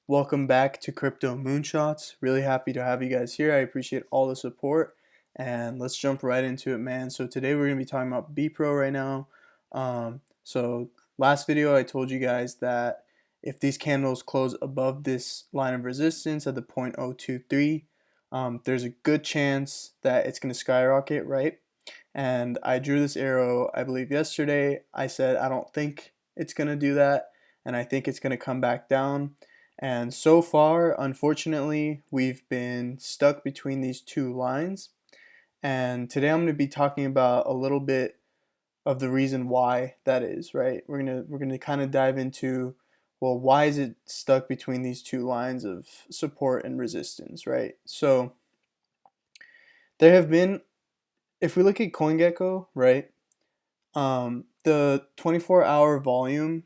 Welcome back to Crypto Moonshots. Really happy to have you guys here. I appreciate all the support, and let's jump right into it, man. So today we're gonna be talking about Bepro right now. So last video I told you guys that if these candles close above this line of resistance at the 0.023, there's a good chance that it's gonna skyrocket, right? And I drew this arrow, I believe yesterday. I said I don't think it's gonna do that, and I think it's gonna come back down. And so far, unfortunately, we've been stuck between these two lines. And today I'm going to be talking about a little bit of the reason why that is, right? We're going to kind of dive into, well, why is it stuck between these two lines of support and resistance, right? So there have been, if we look at CoinGecko, right, the 24-hour volume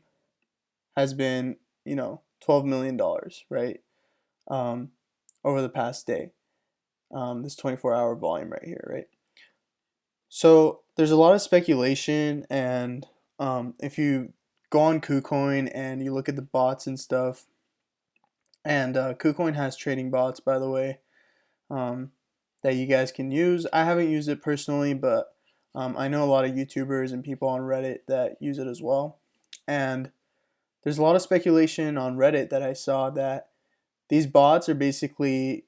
has been, $12 million, right? um, over the past day. This 24-hour volume right here, right? So there's a lot of speculation, and if you go on KuCoin and you look at the bots and stuff, and KuCoin has trading bots, by the way, um, that you guys can use. I haven't used it personally, but I know a lot of YouTubers and people on Reddit that use it as well. And there's a lot of speculation on Reddit that I saw that these bots are basically,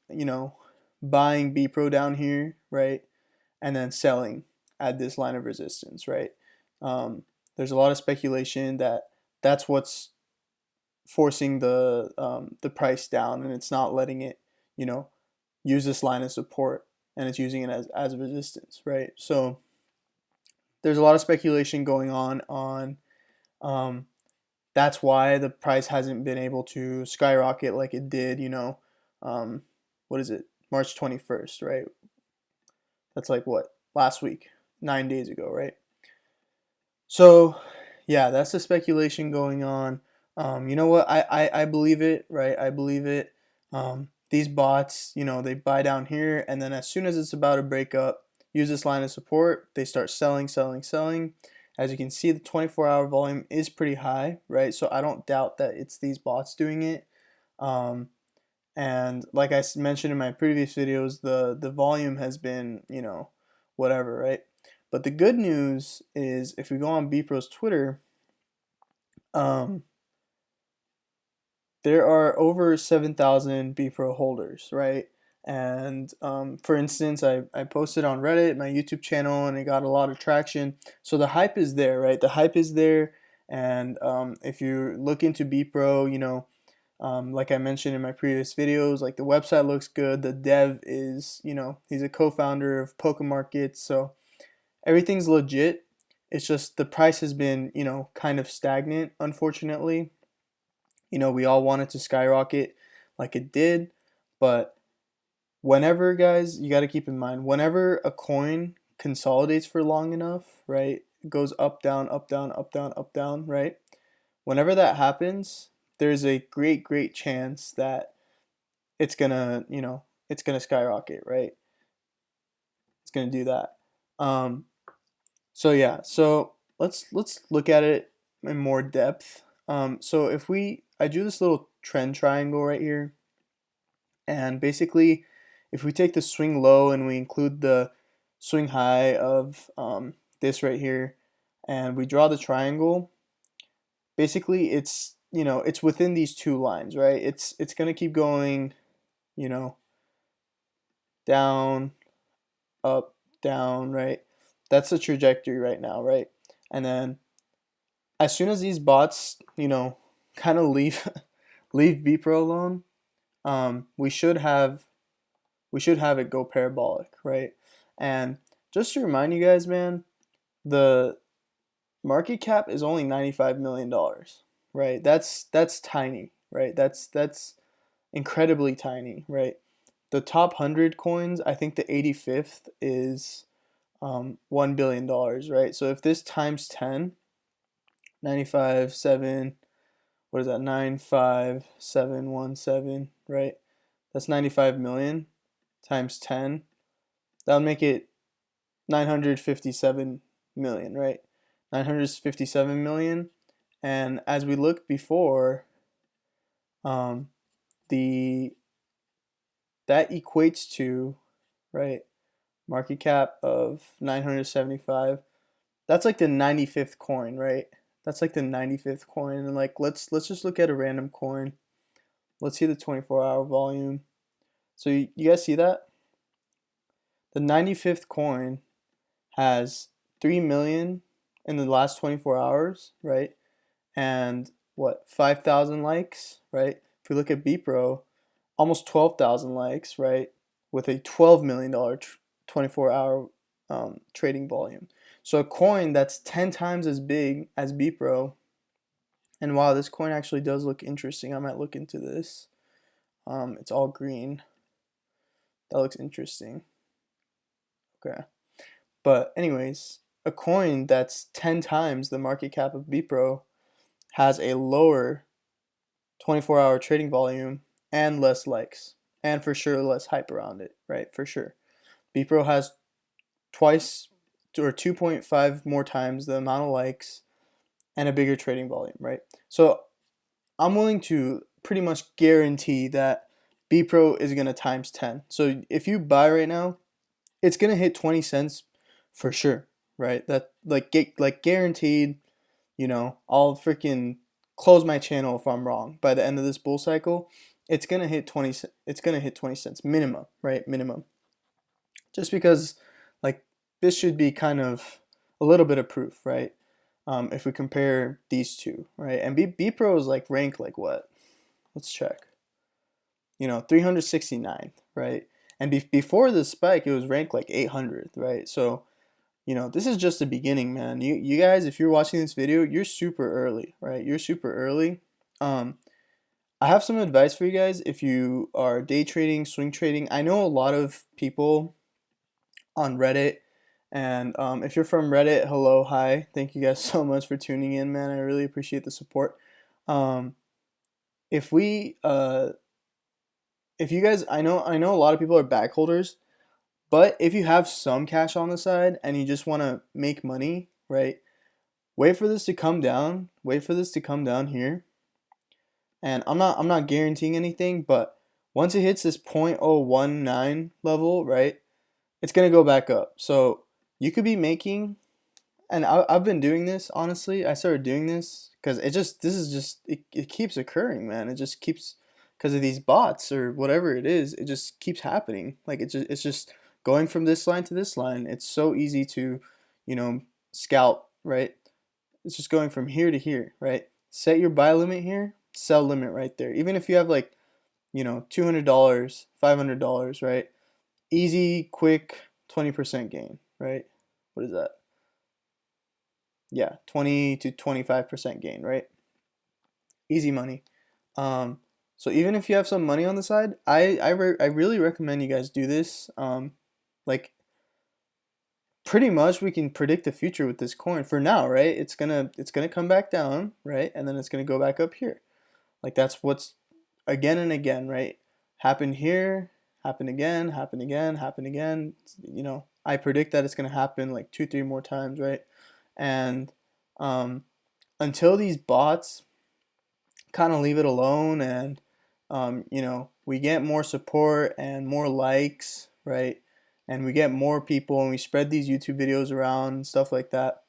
buying Bepro down here, right? And then selling at this line of resistance, right? There's a lot of speculation that that's what's forcing the price down, and it's not letting it, you know, use this line of support, and it's using it as resistance, right? So there's a lot of speculation going on um, that's why the price hasn't been able to skyrocket like it did, um, what is it, March 21st, right? That's like what, last week, 9 days ago, right? So, yeah, that's the speculation going on. You know what? I believe it, right? I believe it. These bots, they buy down here, and then as soon as it's about to break up, use this line of support, they start selling, selling, selling. As you can see, the 24-hour volume is pretty high, right? So I don't doubt that it's these bots doing it. Um, and like I mentioned in my previous videos, the volume has been, whatever, right? But the good news is if we go on Bepro's Twitter, um, there are over 7,000 Bepro holders, right? And for instance, I posted on Reddit, my YouTube channel, and it got a lot of traction. So the hype is there, right? The hype is there. And if you look into Bepro, like I mentioned in my previous videos, like the website looks good. The dev is, he's a co-founder of Poke Markets, so everything's legit. It's just the price has been, kind of stagnant, unfortunately. We all want it to skyrocket like it did, but whenever, guys, you got to keep in mind, whenever a coin consolidates for long enough, right, it goes up, down, up, down, up, down, up, down, right? Whenever that happens, there's a great, great chance that it's gonna skyrocket, right? It's gonna do that. Um, so yeah, so let's look at it in more depth. So I drew this little trend triangle right here, and basically, if we take the swing low and we include the swing high of this right here, and we draw the triangle, basically it's within these two lines, right? It's gonna keep going, you know, down, up, down, right? That's the trajectory right now, right? And then as soon as these bots, kind of leave leave Bepro alone, we should have it go parabolic, right? And just to remind you guys, man, the market cap is only $95 million, right? That's tiny, right? That's incredibly tiny, right? The top 100 coins, I think the 85th is $1 billion, right? So if this times 10, 95, 7, what is that? 95717, right? That's 95 million times 10. That would make it 957 million, right? 957 million. And as we looked before, um, the that equates to, right, market cap of 975. That's like the 95th coin, right? That's like the 95th coin. And like let's just look at a random coin. Let's see the 24-hour volume. So you guys see that? The 95th coin has 3 million in the last 24 hours, right? And what, 5,000 likes, right? If we look at Bepro, almost 12,000 likes, right? With a $12 million 24-hour trading volume. So a coin that's 10 times as big as Bepro. And wow, this coin actually does look interesting. I might look into this. It's all green. That looks interesting. Okay. But anyways, a coin that's 10 times the market cap of Bepro has a lower 24-hour trading volume and less likes, and for sure less hype around it, right? For sure. Bepro has twice or 2.5 more times the amount of likes and a bigger trading volume, right? So I'm willing to pretty much guarantee that Bepro is going to times 10. So if you buy right now, it's going to hit 20 cents for sure, right? That like guaranteed, I'll freaking close my channel if I'm wrong. By the end of this bull cycle, it's going to hit 20 cents minimum, right? Minimum. Just because like this should be kind of a little bit of proof, right? If we compare these two, right? And Bepro is like ranked like what? Let's check. 369th, right? And before the spike, it was ranked like 800th, right? So, this is just the beginning, man. You guys, if you're watching this video, you're super early, right? You're super early. I have some advice for you guys if you are day trading, swing trading. I know a lot of people on Reddit, and if you're from Reddit, hello, hi. Thank you guys so much for tuning in, man. I really appreciate the support. Um, if we, if you guys, I know a lot of people are back holders, but if you have some cash on the side and you just want to make money, right? Wait for this to come down. Wait for this to come down here. And I'm not guaranteeing anything, but once it hits this 0.019 level, right? It's going to go back up. So you could be making, and I've been doing this, honestly. I started doing this because it keeps occurring, man. It just keeps, because of these bots or whatever it is, it just keeps happening. Like it's just going from this line to this line. It's so easy to, scalp, right? It's just going from here to here, right? Set your buy limit here, sell limit right there. Even if you have like, $200, $500, right? Easy, quick, 20% gain, right? What is that? Yeah, 20 to 25% gain, right? Easy money. So even if you have some money on the side, I really recommend you guys do this. Like pretty much we can predict the future with this coin for now, right? It's gonna come back down, right? And then it's gonna go back up here. Like that's what's again and again, right? Happen here, happen again, happen again, happen again. I predict that it's gonna happen like 2, 3 more times, right? And um, until these bots kind of leave it alone and we get more support and more likes, right? And we get more people and we spread these YouTube videos around and stuff like that.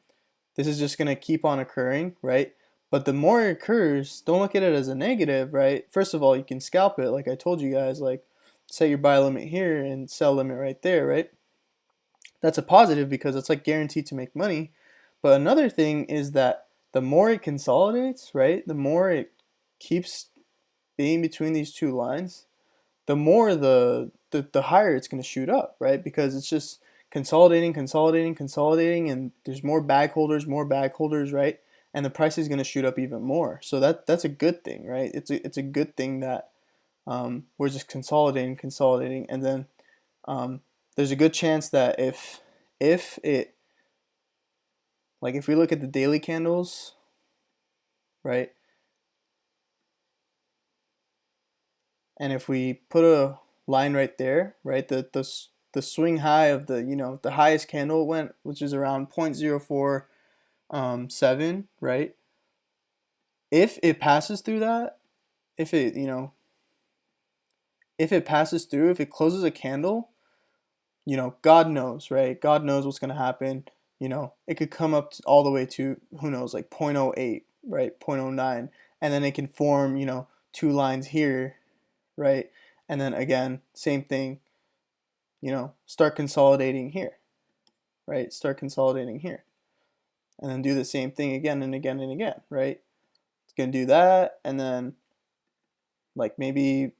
This is just going to keep on occurring, right? But the more it occurs, don't look at it as a negative, right? First of all, you can scalp it, like I told you guys, like set your buy limit here and sell limit right there, right? That's a positive because it's like guaranteed to make money. But another thing is that the more it consolidates, right? The more it keeps being between these two lines, the more the higher it's going to shoot up, right? Because it's just consolidating, consolidating, consolidating, and there's more bag holders, right? And the price is going to shoot up even more. So that's a good thing, right? It's a good thing that we're just consolidating, consolidating, and then there's a good chance that if it like if we look at the daily candles, right? And if we put a line right there, right, the swing high of the highest candle went, which is around 0.047, right? If it passes through that, if it if it passes through, if it closes a candle, God knows, right? God knows what's going to happen. It could come up all the way to, who knows, like 0.08, right? 0.09. And then it can form, two lines here, right? And then again, same thing, start consolidating here, right? Start consolidating here. And then do the same thing again and again and again, right? It's going to do that. And then like maybe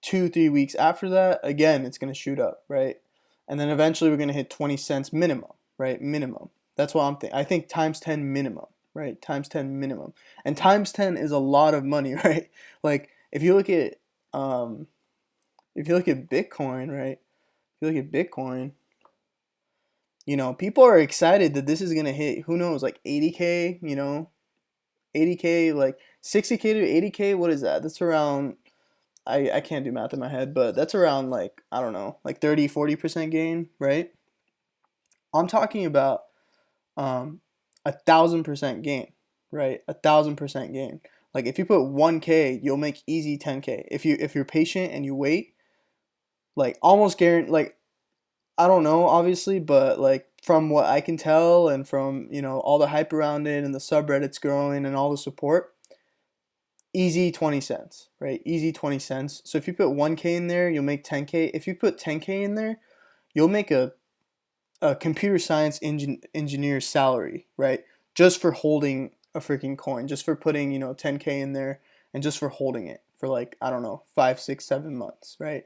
2-3 weeks after that, again, it's going to shoot up, right? And then eventually we're going to hit 20 cents minimum, right? Minimum. That's what I'm thinking. I think times 10 minimum, right? Times 10 minimum. And times 10 is a lot of money, right? Like if you look at Bitcoin, right? If you look at Bitcoin, people are excited that this is going to hit, who knows, like 80K, 80K, like 60K to 80K. What is that? That's around, I can't do math in my head, but that's around like, I don't know, like 30-40% gain, right? I'm talking about 1,000% gain, right? 1,000% gain. Like if you put 1K, you'll make easy 10K. If you're patient and you wait, like almost guarantee, like I don't know, obviously, but like from what I can tell and from, all the hype around it and the subreddits growing and all the support, easy 20 cents, right? Easy 20 cents. So if you put 1K in there, you'll make 10K. If you put 10K in there, you'll make a computer science engineer salary, right? Just for holding a freaking coin, just for putting, 10K in there and just for holding it for like, I don't know, 5, 6, 7 months, right?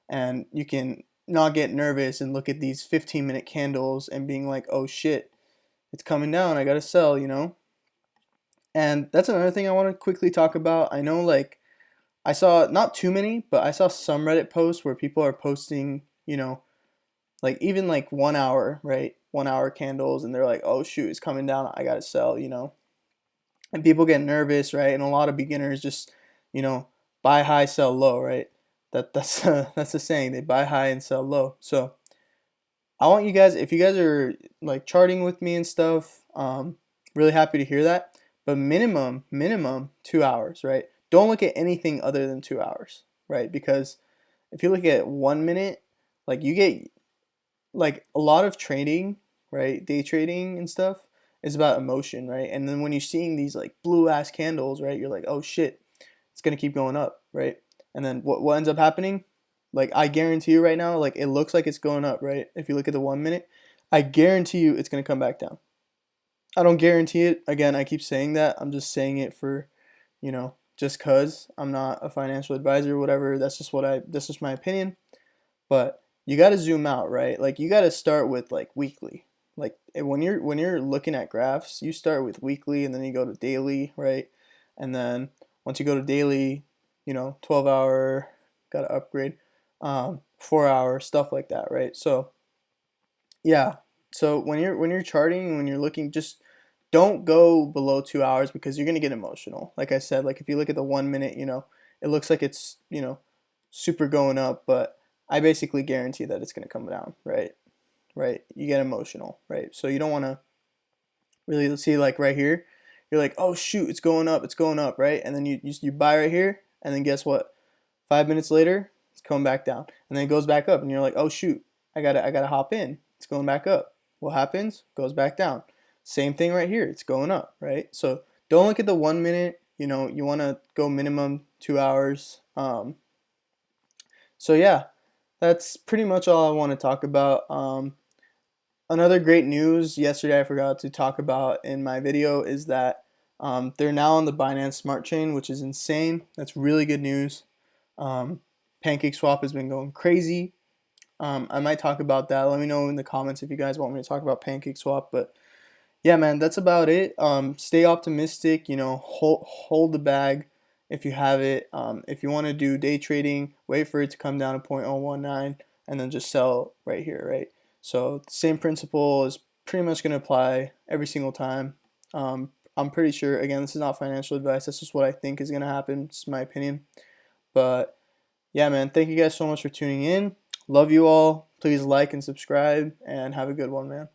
And you can not get nervous and look at these 15-minute candles and being like, oh shit, it's coming down, I gotta sell, And that's another thing I want to quickly talk about. I know, like, I saw not too many, but I saw some Reddit posts where people are posting, like even like 1 hour, right? 1 hour candles, and they're like, oh shoot, it's coming down, I gotta sell, And people get nervous, right? And a lot of beginners just, buy high, sell low, right? That's that's the saying. They buy high and sell low. So I want you guys, if you guys are like charting with me and stuff, really happy to hear that. But minimum 2 hours, right? Don't look at anything other than 2 hours, right? Because if you look at 1 minute, like you get like a lot of trading, right? Day trading and stuff is about emotion, right? And then when you're seeing these like blue ass candles, right? You're like, oh shit, it's gonna keep going up, right? And then what ends up happening? Like I guarantee you right now, like it looks like it's going up, right? If you look at the 1 minute, I guarantee you it's gonna come back down. I don't guarantee it. Again, I keep saying that. I'm just saying it for, just cause I'm not a financial advisor or whatever. That's just my opinion. But you got to zoom out, right? Like you got to start with like weekly. Like when you're looking at graphs, you start with weekly and then you go to daily, right? And then once you go to daily, 12-hour, got to upgrade, 4 hour, stuff like that, right? So yeah. So when you're charting, when you're looking, just don't go below 2 hours because you're gonna get emotional. Like I said, like if you look at the 1 minute, it looks like it's super going up, but I basically guarantee that it's gonna come down, right? Right? You get emotional, right? So you don't want to really see like right here. You're like, oh shoot, it's going up, right? And then you buy right here, and then guess what? 5 minutes later, it's coming back down, and then it goes back up, and you're like, oh shoot, I gotta hop in. It's going back up. What happens? Goes back down. Same thing right here. It's going up, right? So don't look at the 1 minute. You want to go minimum 2 hours. So yeah, that's pretty much all I want to talk about. Another great news yesterday I forgot to talk about in my video is that they're now on the Binance Smart Chain, which is insane. That's really good news. PancakeSwap has been going crazy. I might talk about that. Let me know in the comments if you guys want me to talk about PancakeSwap. But yeah, man, that's about it. Stay optimistic. Hold the bag if you have it. If you want to do day trading, wait for it to come down to 0.019 and then just sell right here, right? So the same principle is pretty much going to apply every single time. I'm pretty sure, again, this is not financial advice. That's just what I think is going to happen. It's my opinion. But yeah, man, thank you guys so much for tuning in. Love you all. Please like and subscribe and have a good one, man.